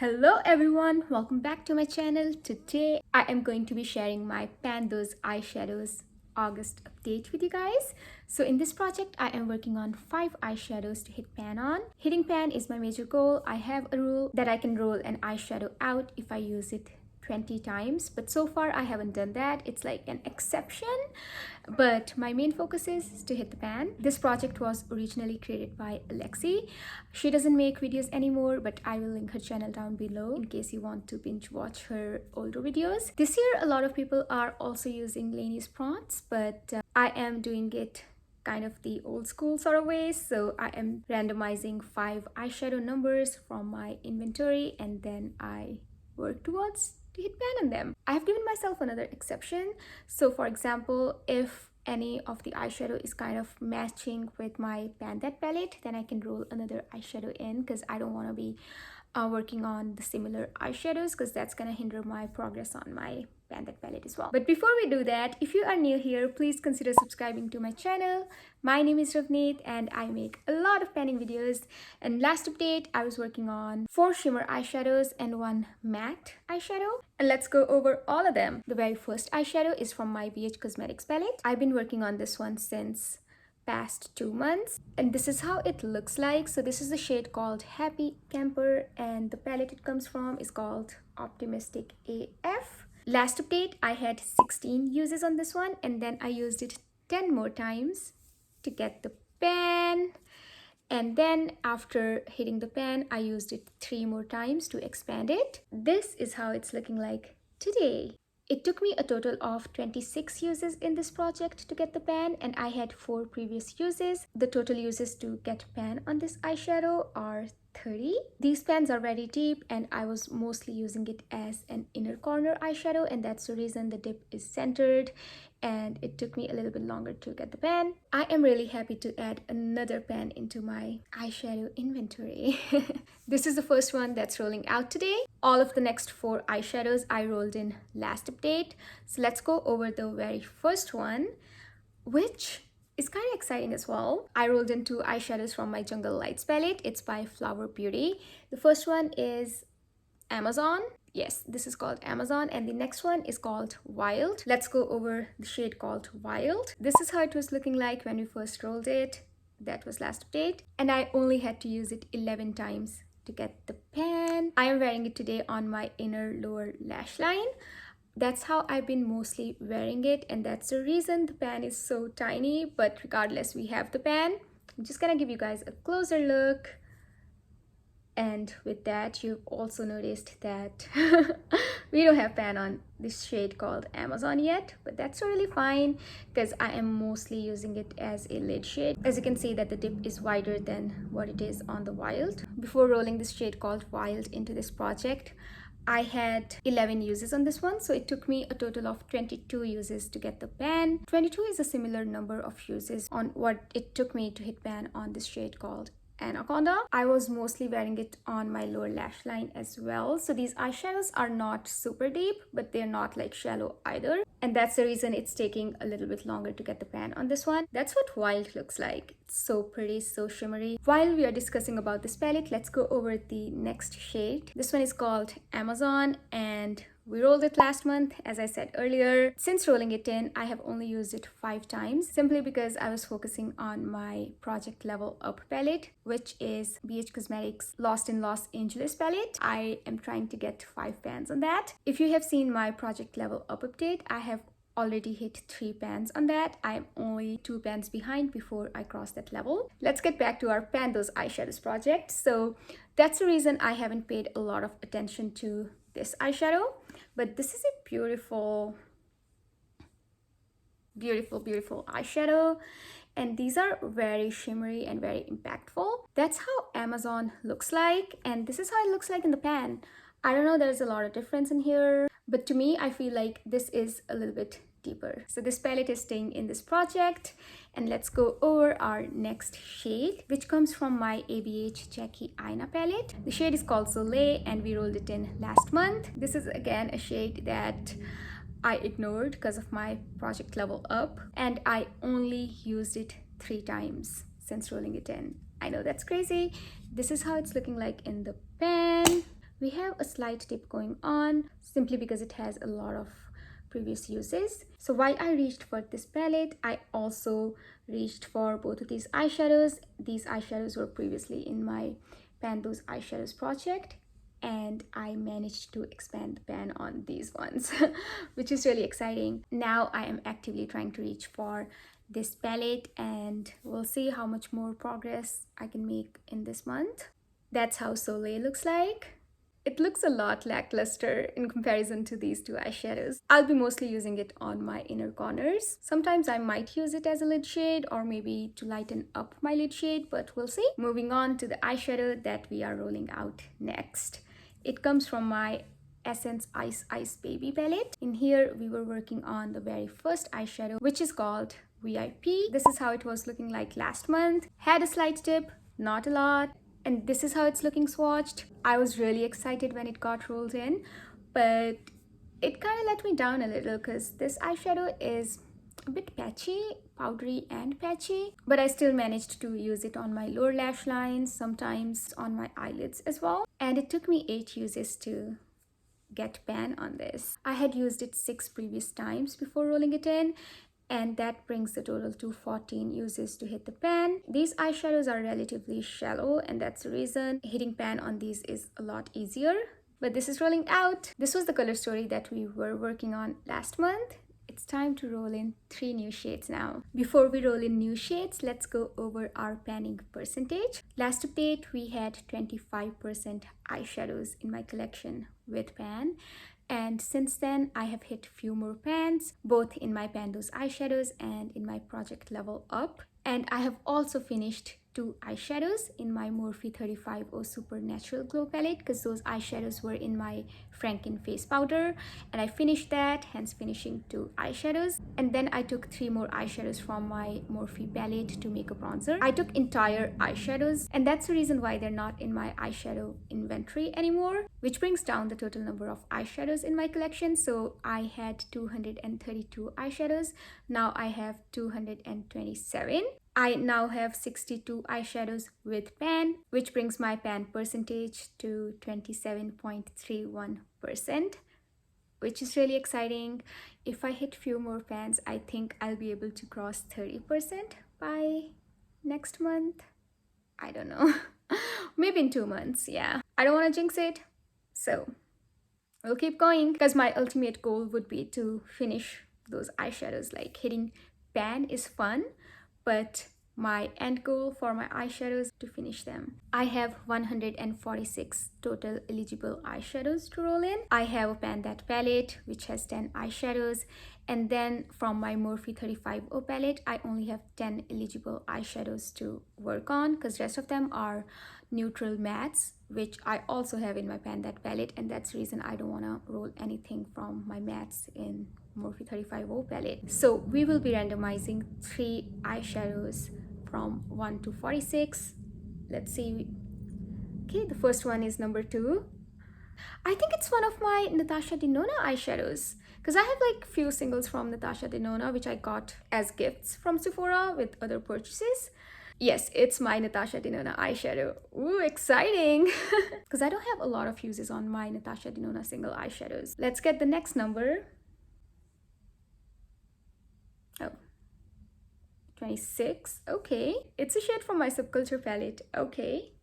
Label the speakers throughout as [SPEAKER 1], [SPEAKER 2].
[SPEAKER 1] Hello everyone, welcome back to my channel. Today I am going to be sharing my Pan Those Eyeshadows August update with you guys. So in this project I am working on 5 eyeshadows to hit pan on. Hitting pan is my major goal. I have a rule that I can roll an eyeshadow out if I use it 20 times, but so far I haven't done that. It's like an exception, but my main focus is to hit the pan. This project was originally created by Alexi. She doesn't make videos anymore, but I will link her channel down below in case you want to binge watch her older videos. This year a lot of people are also using Lainey's prompts, but I am doing it kind of the old school sort of way. So I am randomizing 5 eyeshadow numbers from my inventory and then I work towards to hit pan on them. I have given myself another exception. So for example, if any of the eyeshadow is kind of matching with my Pan That palette, then I can roll another eyeshadow in because I don't want to be working on the similar eyeshadows because that's gonna hinder my progress on my Pan That palette as well. But before we do that, if you are new here, please consider subscribing to my channel. My name is Ravneet and I make a lot of panning videos. And last update, I was working on 4 shimmer eyeshadows and 1 matte eyeshadow. And let's go over all of them. The very first eyeshadow is from my BH Cosmetics palette. I've been working on this one since past 2 months and this is how it looks like. So this is the shade called Happy Camper and the palette it comes from is called Optimistic AF. Last update I had 16 uses on this one and then I used it 10 more times to get the pan, and then after hitting the pan I used it 3 more times to expand it. This is how it's looking like today. It took me a total of 26 uses in this project to get the pan and I had 4 previous uses. The total uses to get pan on this eyeshadow are 30. These pans are very deep and I was mostly using it as an inner corner eyeshadow and that's the reason the dip is centered and it took me a little bit longer to get the pan. I am really happy to add another pan into my eyeshadow inventory. This is the first one that's rolling out today. All of the next 4 eyeshadows I rolled in last update. So let's go over the very first one, which is kind of exciting as well. I rolled in 2 eyeshadows from my Jungle Lights palette. It's by Flower Beauty. The first one is Amazon. Yes, this is called Amazon and the next one is called Wild. Let's go over the shade called Wild. This is how it was looking like when we first rolled it. That was last update and I only had to use it 11 times to get the pan. I am wearing it today on my inner lower lash line. That's how I've been mostly wearing it and that's the reason the pan is so tiny, but regardless we have the pan. I'm just gonna give you guys a closer look. And with that, you've also noticed that we don't have pan on this shade called Amazon yet, but that's totally fine because I am mostly using it as a lid shade. As you can see that the dip is wider than what it is on the Wild. Before rolling this shade called Wild into this project, I had 11 uses on this one, so it took me a total of 22 uses to get the pan. 22 is a similar number of uses on what it took me to hit pan on this shade called Anaconda. I was mostly wearing it on my lower lash line as well. So these eyeshadows are not super deep, but they're not like shallow either. And that's the reason it's taking a little bit longer to get the pan on this one. That's what Wild looks like. It's so pretty, so shimmery. While we are discussing about this palette, let's go over the next shade. This one is called Amazon and we rolled it last month, as I said earlier. Since rolling it in, I have only used it 5 times, simply because I was focusing on my Project Level Up palette, which is BH Cosmetics Lost in Los Angeles palette. I am trying to get 5 pans on that. If you have seen my Project Level Up update, I have already hit 3 pans on that. I'm only 2 pans behind before I cross that level. Let's get back to our Pan Those Eyeshadows project. So that's the reason I haven't paid a lot of attention to this eyeshadow, but this is a beautiful eyeshadow and these are very shimmery and very impactful. That's how Amazon looks like and this is how it looks like in the pan. I don't know, there's a lot of difference in here, but to me I feel like this is a little bit deeper. So this palette is staying in this project and let's go over our next shade, which comes from my ABH Jackie Aina palette. The shade is called Soleil and we rolled it in last month. This is again a shade that I ignored because of my Project Level Up and I only used it 3 times since rolling it in. I know that's crazy. This is how it's looking like in the pan. We have a slight dip going on simply because it has a lot of previous uses. So while I reached for this palette, I also reached for both of these eyeshadows. These eyeshadows were previously in my Pan Those Eyeshadows project, and I managed to expand the pan on these ones, which is really exciting. Now I am actively trying to reach for this palette, and we'll see how much more progress I can make in this month. That's how Soleil looks like. It looks a lot lackluster in comparison to these two eyeshadows. I'll be mostly using it on my inner corners. Sometimes I might use it as a lid shade or maybe to lighten up my lid shade, but we'll see. Moving on to the eyeshadow that we are rolling out next. It comes from my Essence Ice Ice Baby palette. In here, we were working on the very first eyeshadow, which is called VIP. This is how it was looking like last month. Had a slight dip, not a lot. And this is how it's looking swatched. I was really excited when it got rolled in, but it kind of let me down a little because this eyeshadow is a bit patchy, powdery and patchy, but I still managed to use it on my lower lash lines, sometimes on my eyelids as well. And it took me 8 uses to get pan on this. I had used it 6 previous times before rolling it in, and that brings the total to 14 uses to hit the pan. These eyeshadows are relatively shallow, and that's the reason hitting pan on these is a lot easier. But this is rolling out. This was the color story that we were working on last month. It's time to roll in 3 new shades now. Before we roll in new shades, let's go over our panning percentage. Last update, we had 25% eyeshadows in my collection with pan. And since then, I have hit few more pans, both in my Pan Those Eyeshadows and in my project Level Up. And I have also finished 2 eyeshadows in my Morphe 35O Supernatural Glow palette, because those eyeshadows were in my Franken face powder, and I finished that, hence finishing 2 eyeshadows. And then I took 3 more eyeshadows from my Morphe palette to make a bronzer. I took entire eyeshadows, and that's the reason why they're not in my eyeshadow inventory anymore, which brings down the total number of eyeshadows in my collection. So I had 232 eyeshadows, now I have 227. I now have 62 eyeshadows with pan, which brings my pan percentage to 27.31%, which is really exciting. If I hit few more pans, I think I'll be able to cross 30% by next month. I don't know. Maybe in 2 months, yeah. I don't want to jinx it, so we'll keep going, because my ultimate goal would be to finish those eyeshadows. Like, hitting pan is fun, but my end goal for my eyeshadows to finish them. I have 146 total eligible eyeshadows to roll in. I have a Pan That palette which has 10 eyeshadows, and then from my Morphe 35O palette I only have 10 eligible eyeshadows to work on, because rest of them are neutral mattes, which I also have in my Pan That palette, and that's the reason I don't want to roll anything from my mattes in Morphe 35O palette. So we will be randomizing 3 eyeshadows from 1 to 46. Let's see. Okay, the first one is number 2. I think it's one of my Natasha Denona eyeshadows, because I have like few singles from Natasha Denona which I got as gifts from Sephora with other purchases. Yes, it's my Natasha Denona eyeshadow. Ooh, exciting! Because I don't have a lot of uses on my Natasha Denona single eyeshadows. Let's get the next number. Oh, 26. Okay, it's a shade from my Subculture palette. Okay.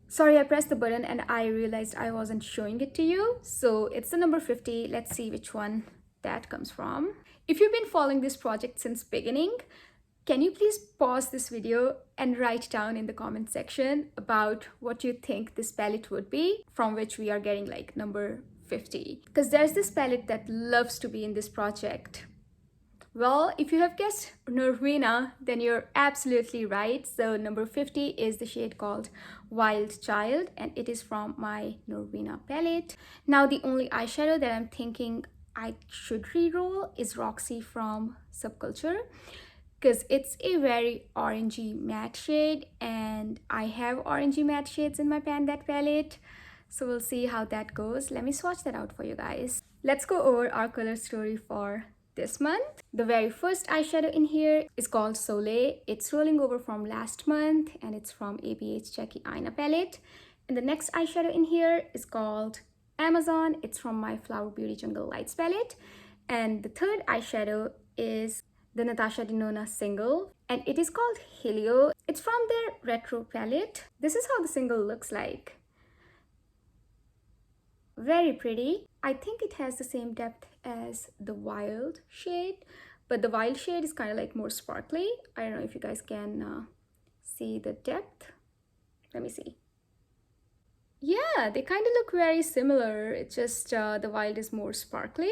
[SPEAKER 1] Sorry, I pressed the button and I realized I wasn't showing it to you. So it's the number 50. Let's see which one that comes from. If you've been following this project since beginning, can you please pause this video and write down in the comment section about what you think this palette would be, from which we are getting like number 50. Because there's this palette that loves to be in this project. Well, if you have guessed Norvina, then you're absolutely right. So number 50 is the shade called Wild Child, and it is from my Norvina palette. Now the only eyeshadow that I'm thinking I should re-roll is Roxy from Subculture, because it's a very orangey matte shade, and I have orangey matte shades in my Pan That palette. So we'll see how that goes. Let me swatch that out for you guys. Let's go over our color story for this month. The very first eyeshadow in here is called Soleil. It's rolling over from last month, and it's from ABH Jackie Aina palette. And the next eyeshadow in here is called Amazon. It's from my Flower Beauty Jungle Lights palette. And the third eyeshadow is the Natasha Denona single, and it is called Helio. It's from their retro palette. This is how the single looks like. Very pretty. I think it has the same depth as the Wild shade, but the Wild shade is kind of like more sparkly. I don't know if you guys can see the depth. Let me see. Yeah, they kind of look very similar. It's just the Wild is more sparkly.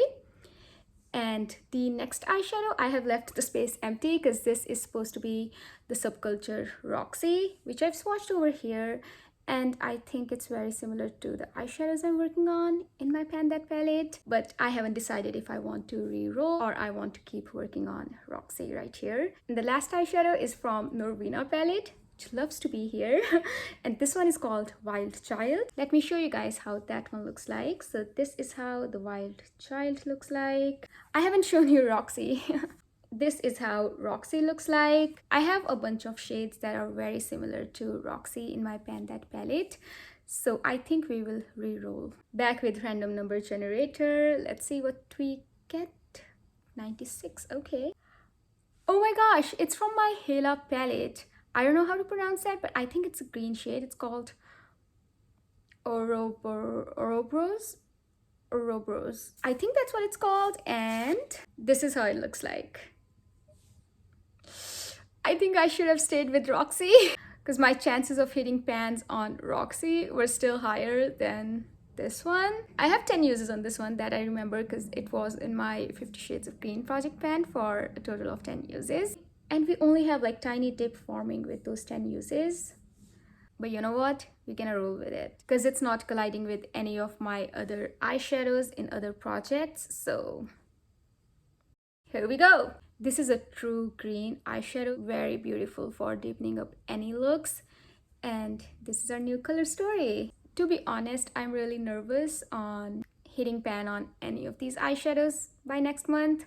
[SPEAKER 1] And the next eyeshadow, I have left the space empty because this is supposed to be the Subculture Roxy, which I've swatched over here. And I think it's very similar to the eyeshadows I'm working on in my Pan That palette. But I haven't decided if I want to re-roll or I want to keep working on Roxy right here. And the last eyeshadow is from Norvina palette, which loves to be here. And this one is called Wild Child. Let me show you guys how that one looks like. So this is how the Wild Child looks like. I haven't shown you Roxy. This is how Roxy looks like. I have a bunch of shades that are very similar to Roxy in my Pan That palette. So I think we will re-roll. Back with random number generator. Let's see what we get. 96, okay. Oh my gosh, it's from my Hela palette. I don't know how to pronounce that, but I think it's a green shade. It's called Ouroboros. I think that's what it's called, and this is how it looks like. I think I should have stayed with Roxy because my chances of hitting pans on Roxy were still higher than this one. I have 10 uses on this one that I remember because it was in my 50 Shades of Green project pan for a total of 10 uses. And we only have like tiny dip forming with those 10 uses. But you know what? We're gonna roll with it because it's not colliding with any of my other eyeshadows in other projects. So here we go. This is a true green eyeshadow, very beautiful for deepening up any looks. And this is our new color story. To be honest, I'm really nervous on hitting pan on any of these eyeshadows by next month.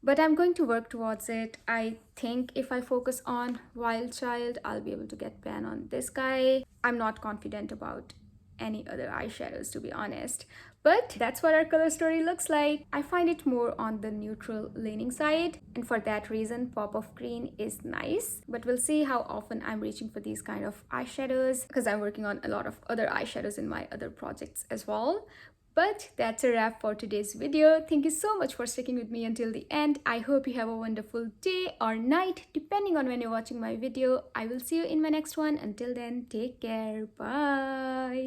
[SPEAKER 1] But I'm going to work towards it. I think if I focus on Wild Child, I'll be able to get pan on this guy. I'm not confident about any other eyeshadows, to be honest. But that's what our color story looks like. I find it more on the neutral leaning side, and for that reason, pop of green is nice. But we'll see how often I'm reaching for these kind of eyeshadows because I'm working on a lot of other eyeshadows in my other projects as well. But that's a wrap for today's video. Thank you so much for sticking with me until the end. I hope you have a wonderful day or night, depending on when you're watching my video. I will see you in my next one. Until then, take care. Bye.